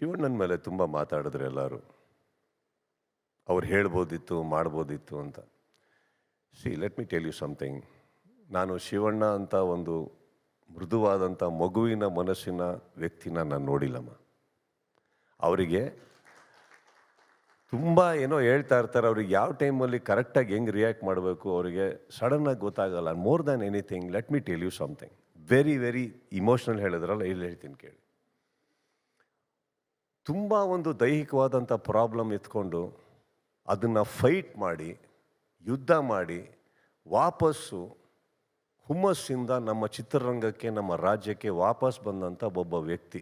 ಶಿವಣ್ಣನ ಮೇಲೆ ತುಂಬ ಮಾತಾಡಿದ್ರು ಎಲ್ಲರೂ. ಅವ್ರು ಹೇಳ್ಬೋದಿತ್ತು, ಮಾಡ್ಬೋದಿತ್ತು ಅಂತ. Let me tell you something. ನಾನು ಶಿವಣ್ಣ ಅಂತ ಒಂದು ಮೃದುವಾದಂಥ ಮಗುವಿನ ಮನಸ್ಸಿನ ವ್ಯಕ್ತಿನ ನಾನು ನೋಡಿಲ್ಲಮ್ಮ. ಅವರಿಗೆ ತುಂಬ ಏನೋ ಹೇಳ್ತಾ ಇರ್ತಾರೆ, ಅವ್ರಿಗೆ ಯಾವ ಟೈಮಲ್ಲಿ ಕರೆಕ್ಟಾಗಿ ಹೆಂಗೆ ರಿಯಾಕ್ಟ್ ಮಾಡಬೇಕು ಅವರಿಗೆ ಸಡನ್ನಾಗಿ ಗೊತ್ತಾಗಲ್ಲ. More than anything let me tell you something very very emotional ಹೇಳಿದ್ರಲ್ಲ, ಇಲ್ಲಿ ಹೇಳ್ತೀನಿ ಕೇಳಿ. ತುಂಬ ಒಂದು ದೈಹಿಕವಾದಂಥ ಪ್ರಾಬ್ಲಮ್ ಎತ್ಕೊಂಡು ಅದನ್ನು ಫೈಟ್ ಮಾಡಿ ಯುದ್ಧ ಮಾಡಿ ವಾಪಸ್ಸು ಹುಮ್ಮಸ್ಸಿಂದ ನಮ್ಮ ಚಿತ್ರರಂಗಕ್ಕೆ, ನಮ್ಮ ರಾಜ್ಯಕ್ಕೆ ವಾಪಸ್ ಬಂದಂಥ ಒಬ್ಬ ವ್ಯಕ್ತಿ.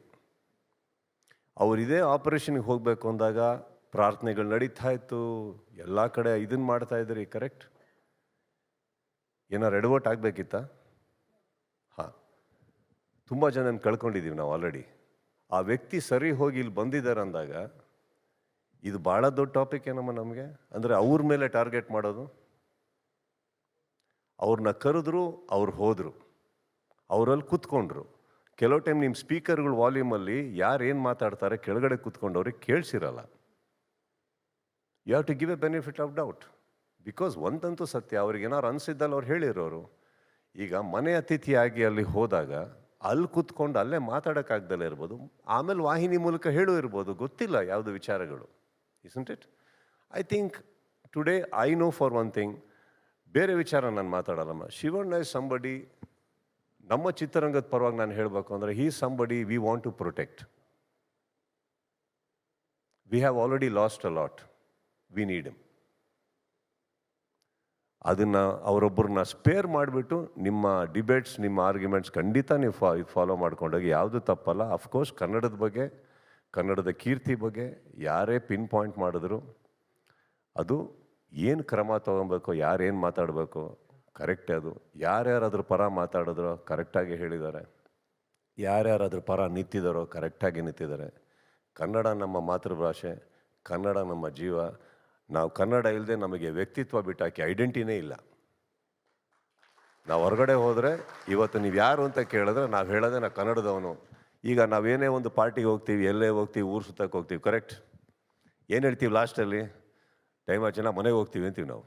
ಅವರಿದೇ ಆಪರೇಷನ್ಗೆ ಹೋಗಬೇಕು ಅಂದಾಗ ಪ್ರಾರ್ಥನೆಗಳು ನಡೀತಾ ಇತ್ತು, ಎಲ್ಲ ಕಡೆ ಇದನ್ನು ಮಾಡ್ತಾಯಿದ್ರಿ. ಕರೆಕ್ಟ್? ಏನಾರು ಎಡವಟ್ ಆಗಬೇಕಿತ್ತ? ಹಾಂ, ತುಂಬ ಜನನ ಕಳ್ಕೊಂಡಿದ್ದೀವಿ ನಾವು ಆಲ್ರೆಡಿ. ಆ ವ್ಯಕ್ತಿ ಸರಿ ಹೋಗಿ ಇಲ್ಲಿ ಬಂದಿದ್ದಾರೆ ಅಂದಾಗ ಇದು ಭಾಳ ದೊಡ್ಡ ಟಾಪಿಕ್ ಏನಮ್ಮ ನಮಗೆ. ಅಂದರೆ ಅವ್ರ ಮೇಲೆ ಟಾರ್ಗೆಟ್ ಮಾಡೋದು. ಅವ್ರನ್ನ ಕರೆದ್ರು, ಅವ್ರು ಹೋದರು, ಅವರಲ್ಲಿ ಕೂತ್ಕೊಂಡ್ರು. ಕೆಲವು ಟೈಮ್ ನಿಮ್ಮ ಸ್ಪೀಕರ್ಗಳು ವಾಲ್ಯೂಮಲ್ಲಿ ಯಾರು ಏನು ಮಾತಾಡ್ತಾರೆ ಕೆಳಗಡೆ ಕೂತ್ಕೊಂಡವ್ರಿಗೆ ಕೇಳಿಸಿರಲ್ಲ. You have to give a benefit of doubt. Because ಒಂದಂತೂ ಸತ್ಯ, ಅವ್ರಿಗೆ ಏನಾರು ಅನಿಸಿದ್ದಲ್ಲ ಅವ್ರು ಹೇಳಿರೋರು. ಈಗ ಮನೆ ಅತಿಥಿಯಾಗಿ ಅಲ್ಲಿ ಹೋದಾಗ ಅಲ್ಲಿ ಕೂತ್ಕೊಂಡು ಅಲ್ಲೇ ಮಾತಾಡೋಕ್ಕಾಗ್ದಲ್ಲೇ ಇರ್ಬೋದು, ಆಮೇಲೆ ವಾಹಿನಿ ಮೂಲಕ ಹೇಳೂ ಇರ್ಬೋದು, ಗೊತ್ತಿಲ್ಲ ಯಾವುದು ವಿಚಾರಗಳು. Isn't it? I think today I know for one thing, ಬೇರೆ ವಿಚಾರ ನಾನು ಮಾತಾಡಲ್ಲಮ್ಮ. ಶಿವಣ್ಣ ಇಸ್ ಸಂಬಡಿ, ನಮ್ಮ ಚಿತ್ರರಂಗದ ಪರವಾಗಿ ನಾನು ಹೇಳಬೇಕು ಅಂದರೆ he somebody we want to protect. We have already lost a lot, we need him. ಅದನ್ನು ಅವರೊಬ್ಬರನ್ನ ಸ್ಪೇರ್ ಮಾಡಿಬಿಟ್ಟು ನಿಮ್ಮ ಡಿಬೇಟ್ಸ್, ನಿಮ್ಮ ಆರ್ಗ್ಯುಮೆಂಟ್ಸ್ ಖಂಡಿತ ನೀವು ಫಾಲೋ ಮಾಡ್ಕೊಂಡೋಗಿ ಯಾವುದು ತಪ್ಪಲ್ಲ. ಅಫ್ಕೋರ್ಸ್ ಕನ್ನಡದ ಬಗ್ಗೆ, ಕನ್ನಡದ ಕೀರ್ತಿ ಬಗ್ಗೆ ಯಾರೇ ಪಿನ್ ಪಾಯಿಂಟ್ ಮಾಡಿದ್ರು ಅದು ಏನು ಕ್ರಮ ತೊಗೊಬೇಕು, ಯಾರೇನು ಮಾತಾಡಬೇಕು ಕರೆಕ್ಟೇ. ಅದು ಯಾರ್ಯಾರು ಅದ್ರ ಪರ ಮಾತಾಡಿದ್ರೋ ಕರೆಕ್ಟಾಗಿ ಹೇಳಿದ್ದಾರೆ, ಯಾರ್ಯಾರು ಅದ್ರ ಪರ ನಿಂತಿದ್ದಾರೋ ಕರೆಕ್ಟಾಗಿ ನಿಂತಿದ್ದಾರೆ. ಕನ್ನಡ ನಮ್ಮ ಮಾತೃಭಾಷೆ, ಕನ್ನಡ ನಮ್ಮ ಜೀವ. ನಾವು ಕನ್ನಡ ಇಲ್ಲದೆ ನಮಗೆ ವ್ಯಕ್ತಿತ್ವ ಬಿಟ್ಟಾಕಿ ಐಡೆಂಟಿನೇ ಇಲ್ಲ. ನಾವು ಹೊರಗಡೆ ಹೋದರೆ ಇವತ್ತು ನೀವು ಯಾರು ಅಂತ ಕೇಳಿದ್ರೆ ನಾವು ಹೇಳೋದೇ ನಾವು ಕನ್ನಡದವನು. ಈಗ ನಾವೇನೇ ಒಂದು ಪಾರ್ಟಿಗೆ ಹೋಗ್ತೀವಿ, ಎಲ್ಲೇ ಹೋಗ್ತೀವಿ, ಊರು ಸುತ್ತಕ್ಕೆ ಹೋಗ್ತೀವಿ, ಕರೆಕ್ಟ್? ಏನು ಹೇಳ್ತೀವಿ ಲಾಸ್ಟಲ್ಲಿ? ಟೈಮ್ ಆಚೆನ ಮನೆಗೆ ಹೋಗ್ತೀವಿ ಅಂತೀವಿ ನಾವು.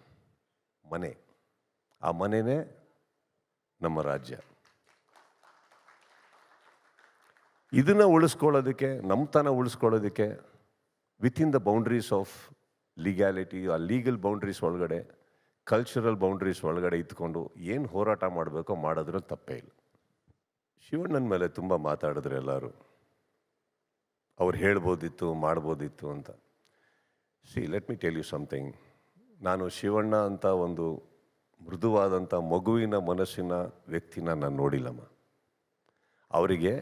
ಮನೆ, ಆ ಮನೆಯೇ ನಮ್ಮ ರಾಜ್ಯ. ಇದನ್ನು ಉಳಿಸ್ಕೊಳ್ಳೋದಕ್ಕೆ, ನಮ್ಮತನ ಉಳಿಸ್ಕೊಳ್ಳೋದಕ್ಕೆ within the boundaries of legality, ಆ ಲೀಗಲ್ ಬೌಂಡ್ರೀಸ್ ಒಳಗಡೆ, ಕಲ್ಚರಲ್ ಬೌಂಡ್ರೀಸ್ ಒಳಗಡೆ ಇದ್ಕೊಂಡು ಏನು ಹೋರಾಟ ಮಾಡಬೇಕೋ ಮಾಡೋದ್ರೂ ತಪ್ಪೇ ಇಲ್ಲ. ಶಿವಣ್ಣನ ಮೇಲೆ ತುಂಬ ಮಾತಾಡಿದ್ರು ಎಲ್ಲರೂ. ಅವ್ರು ಹೇಳ್ಬೋದಿತ್ತು, ಮಾಡ್ಬೋದಿತ್ತು ಅಂತ. Let me tell you something. ನಾನು ಶಿವಣ್ಣ ಅಂತ ಒಂದು ಮೃದುವಾದಂಥ ಮಗುವಿನ ಮನಸ್ಸಿನ ವ್ಯಕ್ತಿನ ನಾನು ನೋಡಿಲ್ಲಮ್ಮ. ಅವರಿಗೆ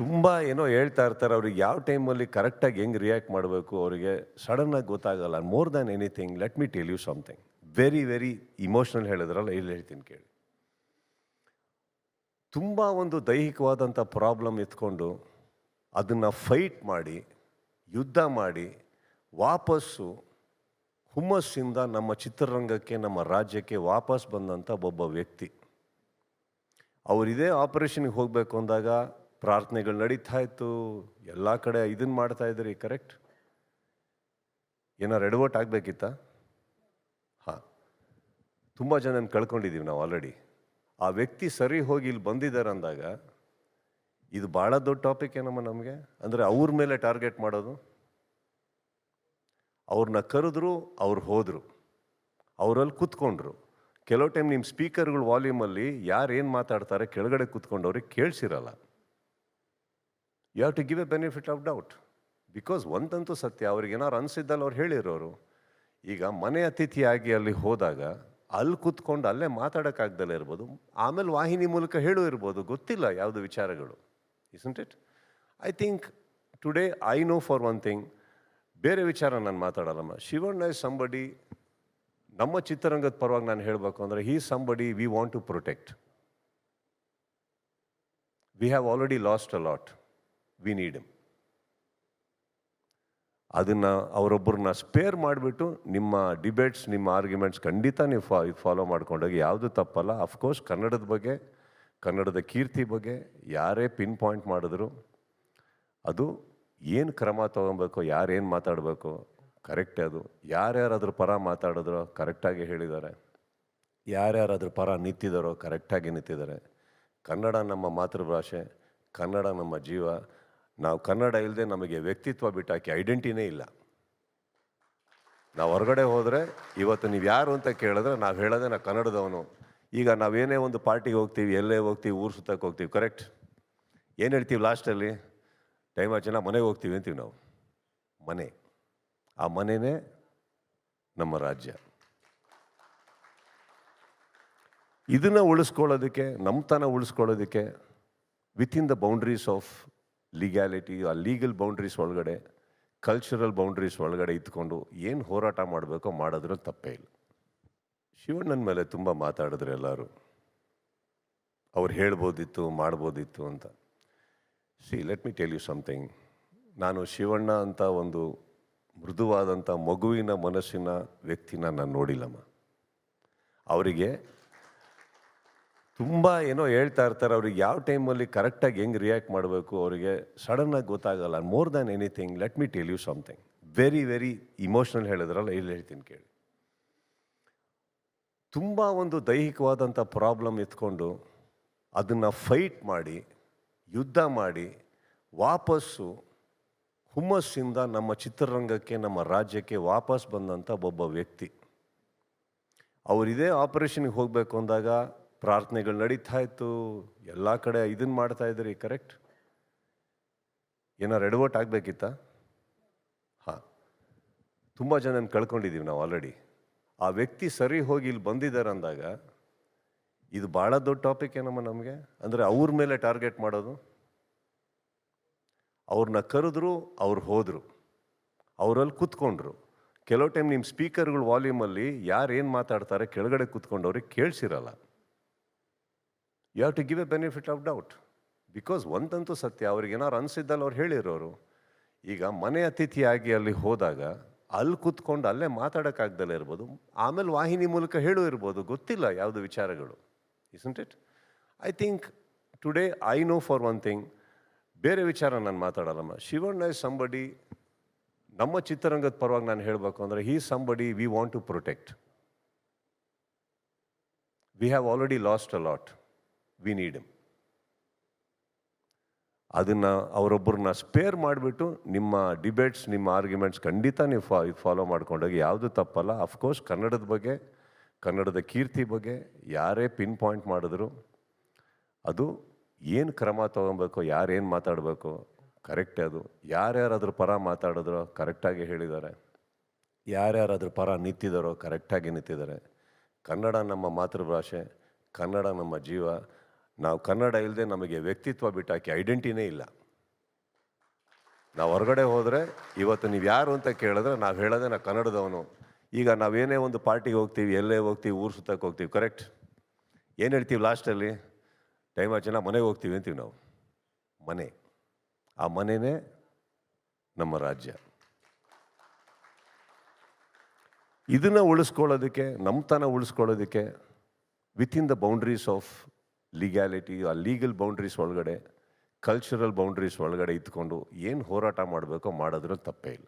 ತುಂಬ ಏನೋ ಹೇಳ್ತಾ ಇರ್ತಾರೆ, ಅವ್ರಿಗೆ ಯಾವ ಟೈಮಲ್ಲಿ ಕರೆಕ್ಟಾಗಿ ಹೆಂಗೆ ರಿಯಾಕ್ಟ್ ಮಾಡಬೇಕು ಅವರಿಗೆ ಸಡನ್ನಾಗಿ ಗೊತ್ತಾಗಲ್ಲ. More than anything let me tell you something very very emotional ಹೇಳಿದ್ರಲ್ಲ, ಇಲ್ಲಿ ಹೇಳ್ತೀನಿ ಕೇಳಿ. ತುಂಬ ಒಂದು ದೈಹಿಕವಾದಂಥ ಪ್ರಾಬ್ಲಮ್ ಎತ್ಕೊಂಡು ಅದನ್ನು ಫೈಟ್ ಮಾಡಿ ಯುದ್ಧ ಮಾಡಿ ವಾಪಸ್ಸು ಹುಮ್ಮಸ್ಸಿಂದ ನಮ್ಮ ಚಿತ್ರರಂಗಕ್ಕೆ, ನಮ್ಮ ರಾಜ್ಯಕ್ಕೆ ವಾಪಸ್ ಬಂದಂಥ ಒಬ್ಬ ವ್ಯಕ್ತಿ. ಅವರಿದೇ ಆಪರೇಷನ್ಗೆ ಹೋಗಬೇಕು ಅಂದಾಗ ಪ್ರಾರ್ಥನೆಗಳು ನಡೀತಾ ಇತ್ತು, ಎಲ್ಲ ಕಡೆ ಇದನ್ನು ಮಾಡ್ತಾಯಿದ್ರಿ. ಕರೆಕ್ಟ್? ಏನಾರು ಎಡವಟ್ ಆಗಬೇಕಿತ್ತ? ಹಾಂ, ತುಂಬ ಜನನ ಕಳ್ಕೊಂಡಿದ್ದೀವಿ ನಾವು ಆಲ್ರೆಡಿ. ಆ ವ್ಯಕ್ತಿ ಸರಿ ಹೋಗಿ ಇಲ್ಲಿ ಬಂದಿದ್ದಾರೆ ಅಂದಾಗ ಇದು ಭಾಳ ದೊಡ್ಡ ಟಾಪಿಕ್ ಏನಮ್ಮ ನಮಗೆ. ಅಂದರೆ ಅವ್ರ ಮೇಲೆ ಟಾರ್ಗೆಟ್ ಮಾಡೋದು. ಅವ್ರನ್ನ ಕರೆದ್ರು, ಅವ್ರು ಹೋದರು, ಅವರಲ್ಲಿ ಕೂತ್ಕೊಂಡ್ರು. ಕೆಲವು ಟೈಮ್ ನಿಮ್ಮ ಸ್ಪೀಕರ್ಗಳು ವಾಲ್ಯೂಮಲ್ಲಿ ಯಾರು ಏನು ಮಾತಾಡ್ತಾರೆ ಕೆಳಗಡೆ ಕೂತ್ಕೊಂಡವ್ರಿಗೆ ಕೇಳಿಸಿರಲ್ಲ. You have to give a benefit of doubt. Because ಒಂದಂತೂ ಸತ್ಯ, ಅವ್ರಿಗೆ ಏನಾರು ಅನಿಸಿದ್ದಲ್ಲ ಅವ್ರು ಹೇಳಿರೋರು. ಈಗ ಮನೆ ಅತಿಥಿಯಾಗಿ ಅಲ್ಲಿ ಹೋದಾಗ ಅಲ್ಲಿ ಕೂತ್ಕೊಂಡು ಅಲ್ಲೇ ಮಾತಾಡೋಕ್ಕಾಗ್ದಲ್ಲೇ ಇರ್ಬೋದು, ಆಮೇಲೆ ವಾಹಿನಿ ಮೂಲಕ ಹೇಳೂ ಇರ್ಬೋದು, ಗೊತ್ತಿಲ್ಲ ಯಾವುದು ವಿಚಾರಗಳು. Isn't it? I think today I know for one thing, ಬೇರೆ ವಿಚಾರ ನಾನು ಮಾತಾಡಲ್ಲಮ್ಮ. ಶಿವಣ್ಣ ಇಸ್ ಸಂಬಡಿ, ನಮ್ಮ ಚಿತ್ರರಂಗದ ಪರವಾಗಿ ನಾನು ಹೇಳಬೇಕು ಅಂದರೆ he somebody we want to protect. We have already lost a lot, we need him. ಅದನ್ನು ಅವರೊಬ್ಬರನ್ನ ಸ್ಪೇರ್ ಮಾಡಿಬಿಟ್ಟು ನಿಮ್ಮ ಡಿಬೇಟ್ಸ್, ನಿಮ್ಮ ಆರ್ಗ್ಯುಮೆಂಟ್ಸ್ ಖಂಡಿತ ನೀವು ಫಾಲೋ ಮಾಡ್ಕೊಂಡೋಗಿ ಯಾವುದು ತಪ್ಪಲ್ಲ. ಅಫ್ಕೋರ್ಸ್ ಕನ್ನಡದ ಬಗ್ಗೆ, ಕನ್ನಡದ ಕೀರ್ತಿ ಬಗ್ಗೆ ಯಾರೇ ಪಿನ್ ಪಾಯಿಂಟ್ ಮಾಡಿದ್ರು ಅದು ಏನು ಕ್ರಮ ತೊಗೊಬೇಕು, ಯಾರೇನು ಮಾತಾಡಬೇಕು ಕರೆಕ್ಟೇ ಅದು. ಯಾರ್ಯಾರು ಅದ್ರ ಪರ ಮಾತಾಡಿದ್ರೋ ಕರೆಕ್ಟಾಗಿ ಹೇಳಿದ್ದಾರೆ, ಯಾರ್ಯಾರು ಅದ್ರ ಪರ ನಿಂತಿದ್ದಾರೋ ಕರೆಕ್ಟಾಗಿ ನಿಂತಿದ್ದಾರೆ. ಕನ್ನಡ ನಮ್ಮ ಮಾತೃಭಾಷೆ, ಕನ್ನಡ ನಮ್ಮ ಜೀವ. ನಾವು ಕನ್ನಡ ಇಲ್ಲದೆ ನಮಗೆ ವ್ಯಕ್ತಿತ್ವ ಬಿಟ್ಟಾಕಿ ಐಡೆಂಟಿನೇ ಇಲ್ಲ. ನಾವು ಹೊರಗಡೆ ಹೋದರೆ ಇವತ್ತು ನೀವು ಯಾರು ಅಂತ ಕೇಳಿದ್ರೆ ನಾವು ಹೇಳೋದೇ ನಾವು ಕನ್ನಡದವನು. ಈಗ ನಾವೇನೇ ಒಂದು ಪಾರ್ಟಿಗೆ ಹೋಗ್ತೀವಿ, ಎಲ್ಲೇ ಹೋಗ್ತೀವಿ, ಊರು ಸುತ್ತಕ್ಕೆ ಹೋಗ್ತೀವಿ, ಕರೆಕ್ಟ್? ಏನು ಹೇಳ್ತೀವಿ ಲಾಸ್ಟಲ್ಲಿ? ಟೈಮ್ ಆಚೆನ ಮನೆಗೆ ಹೋಗ್ತೀವಿ ಅಂತೀವಿ ನಾವು. ಮನೆ, ಆ ಮನೆಯೇ ನಮ್ಮ ರಾಜ್ಯ. ಇದನ್ನು ಉಳಿಸ್ಕೊಳ್ಳೋದಕ್ಕೆ, ನಮ್ಮತನ ಉಳಿಸ್ಕೊಳ್ಳೋದಕ್ಕೆ within the boundaries of legality, ಆ ಲೀಗಲ್ ಬೌಂಡ್ರೀಸ್ ಒಳಗಡೆ, ಕಲ್ಚರಲ್ ಬೌಂಡ್ರೀಸ್ ಒಳಗಡೆ ಇದ್ಕೊಂಡು ಏನು ಹೋರಾಟ ಮಾಡಬೇಕೋ ಮಾಡೋದ್ರೂ ತಪ್ಪೇ ಇಲ್ಲ. ಶಿವಣ್ಣನ ಮೇಲೆ ತುಂಬ ಮಾತಾಡಿದ್ರು ಎಲ್ಲರೂ. ಅವ್ರು ಹೇಳ್ಬೋದಿತ್ತು, ಮಾಡ್ಬೋದಿತ್ತು ಅಂತ. Let me tell you something. ನಾನು ಶಿವಣ್ಣ ಅಂತ ಒಂದು ಮೃದುವಾದಂಥ ಮಗುವಿನ ಮನಸ್ಸಿನ ವ್ಯಕ್ತಿನ ನಾನು ನೋಡಿಲ್ಲಮ್ಮ. ಅವರಿಗೆ ತುಂಬ ಏನೋ ಹೇಳ್ತಾ ಇರ್ತಾರೆ, ಅವ್ರಿಗೆ ಯಾವ ಟೈಮಲ್ಲಿ ಕರೆಕ್ಟಾಗಿ ಹೆಂಗೆ ರಿಯಾಕ್ಟ್ ಮಾಡಬೇಕು ಅವರಿಗೆ ಸಡನ್ನಾಗಿ ಗೊತ್ತಾಗಲ್ಲ. More than anything, let me tell you something very very emotional ಹೇಳಿದ್ರಲ್ಲ, ಇಲ್ಲಿ ಹೇಳ್ತೀನಿ ಕೇಳಿ. ತುಂಬ ಒಂದು ದೈಹಿಕವಾದಂಥ ಪ್ರಾಬ್ಲಮ್ ಎತ್ಕೊಂಡು ಅದನ್ನು ಫೈಟ್ ಮಾಡಿ, ಯುದ್ಧ ಮಾಡಿ, ವಾಪಸ್ಸು ಹುಮ್ಮಸ್ಸಿಂದ ನಮ್ಮ ಚಿತ್ರರಂಗಕ್ಕೆ, ನಮ್ಮ ರಾಜ್ಯಕ್ಕೆ ವಾಪಸ್ ಬಂದಂಥ ಒಬ್ಬ ವ್ಯಕ್ತಿ. ಅವರಿದೇ ಆಪರೇಷನ್ಗೆ ಹೋಗಬೇಕು ಅಂದಾಗ ಪ್ರಾರ್ಥನೆಗಳು ನಡೀತಾ ಇತ್ತು, ಎಲ್ಲ ಕಡೆ ಇದನ್ನು ಮಾಡ್ತಾ ಇದ್ರಿ, ಕರೆಕ್ಟ್? ಏನಾರು ಎಡವಟ್ ಆಗಬೇಕಿತ್ತ? ಹಾಂ, ತುಂಬ ಜನನ ಕಳ್ಕೊಂಡಿದ್ದೀವಿ ನಾವು ಆಲ್ರೆಡಿ. ಆ ವ್ಯಕ್ತಿ ಸರಿ ಹೋಗಿ ಇಲ್ಲಿ ಬಂದಿದ್ದಾರೆ ಅಂದಾಗ ಇದು ಭಾಳ ದೊಡ್ಡ ಟಾಪಿಕ್ ಏನಮ್ಮ ನಮಗೆ. ಅಂದರೆ ಅವ್ರ ಮೇಲೆ ಟಾರ್ಗೆಟ್ ಮಾಡೋದು. ಅವ್ರನ್ನ ಕರೆದ್ರು, ಅವ್ರು ಹೋದರು, ಅವರಲ್ಲಿ ಕೂತ್ಕೊಂಡ್ರು. ಕೆಲವು ಟೈಮ್ ನಿಮ್ಮ ಸ್ಪೀಕರ್ಗಳು ವಾಲ್ಯೂಮಲ್ಲಿ ಯಾರು ಏನು ಮಾತಾಡ್ತಾರೆ ಕೆಳಗಡೆ ಕೂತ್ಕೊಂಡವ್ರಿಗೆ ಕೇಳಿಸಿರಲ್ಲ. You have to give a benefit of doubt. Because ಒಂದಂತೂ ಸತ್ಯ, ಅವ್ರಿಗೆ ಏನಾರು ಅನಿಸಿದ್ದಲ್ಲ ಅವ್ರು ಹೇಳಿರೋರು. ಈಗ ಮನೆ ಅತಿಥಿಯಾಗಿ ಅಲ್ಲಿ ಹೋದಾಗ ಅಲ್ಲಿ ಕೂತ್ಕೊಂಡು ಅಲ್ಲೇ ಮಾತಾಡೋಕ್ಕಾಗ್ದಲ್ಲೇ ಇರ್ಬೋದು, ಆಮೇಲೆ ವಾಹಿನಿ ಮೂಲಕ ಹೇಳೂ ಇರ್ಬೋದು, ಗೊತ್ತಿಲ್ಲ ಯಾವುದು ವಿಚಾರಗಳು. Isn't it? I think today I know for one thing, ಬೇರೆ ವಿಚಾರ ನಾನು ಮಾತಾಡಲ್ಲಮ್ಮ. ಶಿವಣ್ಣ ಇಸ್ ಸಂಬಡಿ, ನಮ್ಮ ಚಿತ್ರರಂಗದ ಪರವಾಗಿ ನಾನು ಹೇಳಬೇಕು ಅಂದರೆ, he somebody we want to protect. We have already lost a lot, we need him. ಅದನ್ನು ಅವರೊಬ್ಬರನ್ನ ಸ್ಪೇರ್ ಮಾಡಿಬಿಟ್ಟು ನಿಮ್ಮ ಡಿಬೇಟ್ಸ್, ನಿಮ್ಮ ಆರ್ಗ್ಯುಮೆಂಟ್ಸ್ ಖಂಡಿತ ನೀವು ಫಾಲೋ ಮಾಡ್ಕೊಂಡೋಗಿ, ಯಾವುದು ತಪ್ಪಲ್ಲ. ಅಫ್ಕೋರ್ಸ್ ಕನ್ನಡದ ಬಗ್ಗೆ, ಕನ್ನಡದ ಕೀರ್ತಿ ಬಗ್ಗೆ ಯಾರೇ ಪಿನ್ ಪಾಯಿಂಟ್ ಮಾಡಿದ್ರು ಅದು ಏನು ಕ್ರಮ ತೊಗೊಬೇಕು, ಯಾರೇನು ಮಾತಾಡಬೇಕು ಕರೆಕ್ಟೇ ಅದು. ಯಾರ್ಯಾರು ಅದ್ರ ಪರ ಮಾತಾಡಿದ್ರೋ ಕರೆಕ್ಟಾಗಿ ಹೇಳಿದ್ದಾರೆ, ಯಾರ್ಯಾರು ಅದ್ರ ಪರ ನಿಂತಿದ್ದಾರೋ ಕರೆಕ್ಟಾಗಿ ನಿಂತಿದ್ದಾರೆ. ಕನ್ನಡ ನಮ್ಮ ಮಾತೃಭಾಷೆ, ಕನ್ನಡ ನಮ್ಮ ಜೀವ. ನಾವು ಕನ್ನಡ ಇಲ್ಲದೆ ನಮಗೆ ವ್ಯಕ್ತಿತ್ವ ಬಿಟ್ಟಾಕಿ ಐಡೆಂಟಿನೇ ಇಲ್ಲ. ನಾವು ಹೊರಗಡೆ ಹೋದರೆ ಇವತ್ತು ನೀವು ಯಾರು ಅಂತ ಕೇಳಿದ್ರೆ ನಾವು ಹೇಳೋದೇ ನಾವು ಕನ್ನಡದವನು. ಈಗ ನಾವೇನೇ ಒಂದು ಪಾರ್ಟಿಗೆ ಹೋಗ್ತೀವಿ, ಎಲ್ಲೇ ಹೋಗ್ತೀವಿ, ಊರು ಸುತ್ತಕ್ಕೆ ಹೋಗ್ತೀವಿ, ಕರೆಕ್ಟ್? ಏನು ಹೇಳ್ತೀವಿ ಲಾಸ್ಟಲ್ಲಿ? ಟೈಮ್ ಆಚೆನ ಮನೆಗೆ ಹೋಗ್ತೀವಿ ಅಂತೀವಿ ನಾವು. ಮನೆ, ಆ ಮನೆಯೇ ನಮ್ಮ ರಾಜ್ಯ. ಇದನ್ನು ಉಳಿಸ್ಕೊಳ್ಳೋದಕ್ಕೆ, ನಮ್ಮತನ ಉಳಿಸ್ಕೊಳ್ಳೋದಕ್ಕೆ within the boundaries of legality, ಆ ಲೀಗಲ್ ಬೌಂಡ್ರೀಸ್ ಒಳಗಡೆ, ಕಲ್ಚರಲ್ ಬೌಂಡ್ರೀಸ್ ಒಳಗಡೆ ಇದ್ಕೊಂಡು ಏನು ಹೋರಾಟ ಮಾಡಬೇಕೋ ಮಾಡೋದ್ರೂ ತಪ್ಪೇ ಇಲ್ಲ.